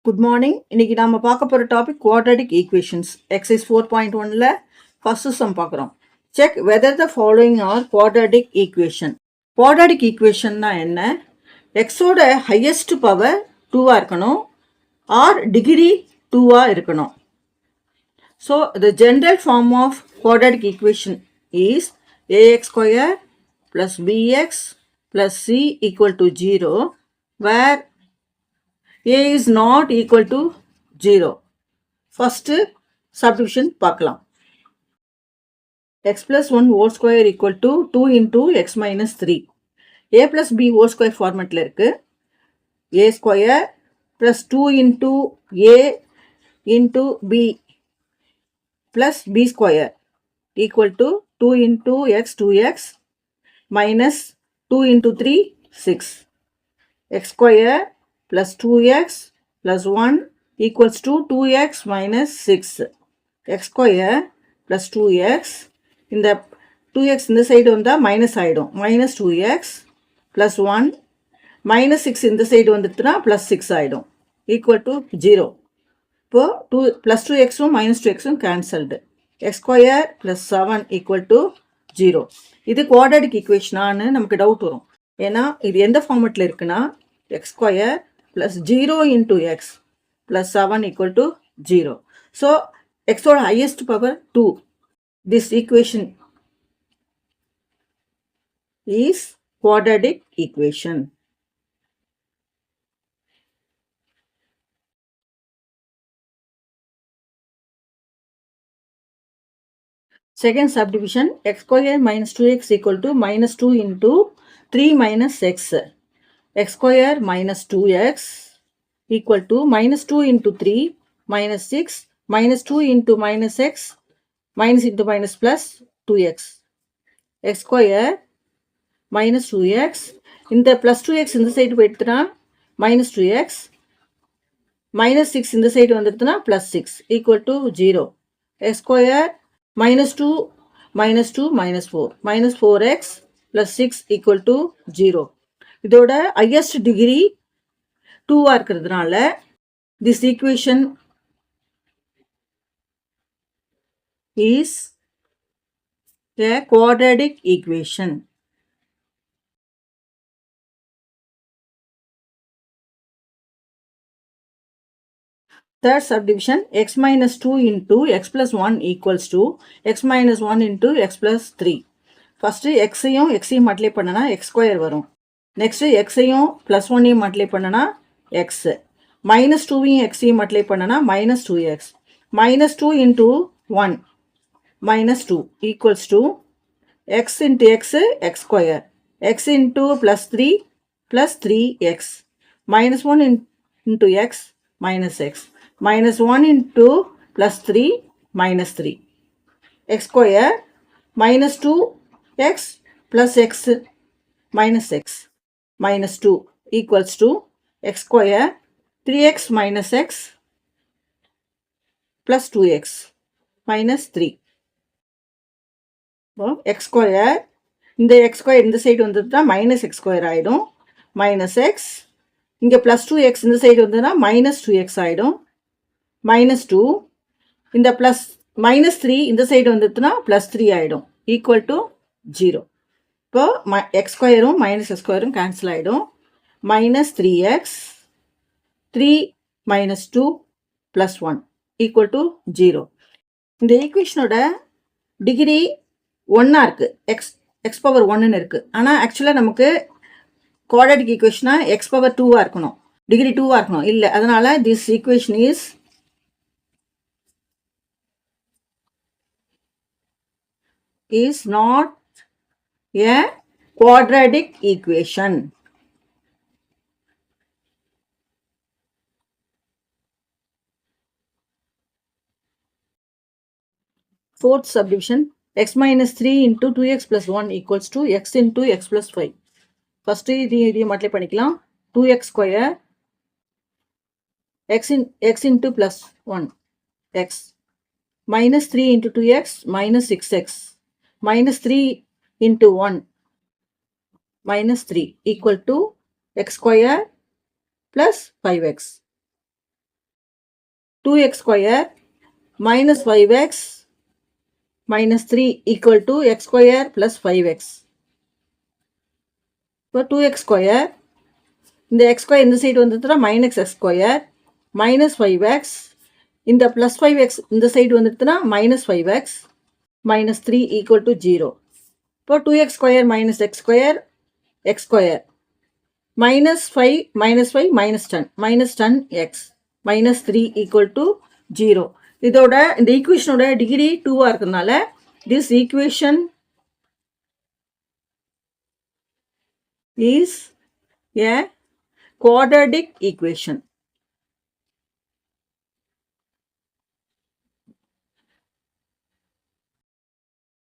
Good morning. இன்னைக்கு நாம பார்க்க போற டாபிக் குவாட்ராட்டிக் ஈக்குவேஷன்ஸ். எக்ஸைஸ் 4.1ல ஃபர்ஸ்ட் சம் பார்க்குறோம். Check whether the following are quadratic equation. Quadratic ஈக்குவேஷன்னா என்ன? எக்ஸோட ஹையஸ்ட் பவர் 2 இருக்கணும், ஆர் டிகிரி 2 இருக்கணும். So the general form of quadratic equation is ax square plus bx plus c equal to 0, where a is not equal to 0. First subdivision பார்க்கலாம். x plus 1 whole square equal to 2 into x minus 3. a plus b whole square formatல இருக்கு. a square plus 2 into a into b plus b square equal to 2 into x 2x minus 2 into 3 6. x square plus 2x plus 1 equals to 2x minus 6. x square plus 2x, இந்த 2x இந்த side வந்தால் minus ஆகிடும், minus 2x plus 1 minus 6 இந்த side வந்துட்டுனா plus 6 ஆகிடும், equal to 0. இப்போது 2 plus 2xும் minus 2xும் cancelled. x square plus 7 equal to 0. இது quadratic ஈக்குவேஷனான்னு நமக்கு doubt வரும். ஏன்னா இது எந்த ஃபார்மெட்டில் இருக்குன்னா x square plus 0 into x plus 7 equal to 0. So, x ஓட highest power 2. This equation is quadratic equation. Second subdivision, x square minus 2x equal to minus 2 into 3 minus x. x square minus 2x equal to minus 2 into 3 minus 6 minus 2 into minus x minus into minus plus 2x. x square minus 2x, இந்த plus 2x இந்த side போயிடுத்துனா minus 2x minus 6 இந்த side வந்துடுத்துனா plus 6 equal to 0. x square minus 2 minus 2 minus 4 minus 4x plus 6 equal to 0. இதோட highest degree 2 இருக்கிறதுனால this equation is a quadratic equation. Third subdivision, x minus 2 into x plus 1 equals to x minus 1 into x plus 3. First xையும் xையும் multiply பண்ணனா x square வரும். Next xையும் plus 1ஐயும் multiply பண்ணனா x. minus 2ஐயும் xையும் multiply பண்ணனா minus 2x. minus 2 into 1 minus 2 equals to x into x x square. x into plus 3 plus 3x. minus 1 into x minus x. minus 1 into plus 3 minus 3. x square minus 2x plus x minus x minus 2 equals to x square 3x minus x plus 2x minus 3. x square, இந்த x square இந்த side வந்துட்டா minus x square ஆகிடும், minus x, இங்கே plus 2x இந்த side வந்ததுன்னா minus 2x ஆகிடும், minus 2, இந்த plus minus 3 இந்த சைடு வந்துட்டுனா plus 3 ஆகிடும், equal to 0. இப்போ x ஸ்கொயரும் minus x ஸ்கொயரும் கேன்சல் ஆகிடும், minus 3x 3 minus 2 plus 1 equal to 0. இந்த ஈக்குவேஷனோட டிகிரி 1 இருக்கு, x பவர் 1ன்னு இருக்கு. ஆனால் ஆக்சுவலாக நமக்கு குவாட்ராட்டிக் ஈக்குவேஷனா x பவர் 2 இருக்கணும், டிகிரி 2 இருக்கணும், இல்லை. அதனால this equation is not a quadratic equation. Fourth subdivision, x minus 3 into 2x plus 1 equals to x into x plus 5. First இதை மல்டிப்ளை பண்ணிக்கலாம். 2x square x into plus 1 x minus 3 into 2x minus 6x minus 3 into 1 minus 3 equal to x square plus 5x. 2x square minus 5x minus 3 equal to x square plus 5x. இப்போ 2x square, இந்த x square இந்த side வந்துட்டுனா minus x square minus 5x, இந்த plus 5x இந்த side வந்துட்டுனா minus 5x minus 3 equal to 0. இப்போ 2x square minus x square minus 5 minus 10x minus 3 equal to 0. இதோட இந்த ஈக்குவேஷனோட டிகிரி 2 இருக்கிறதுனால this equation is a quadratic equation.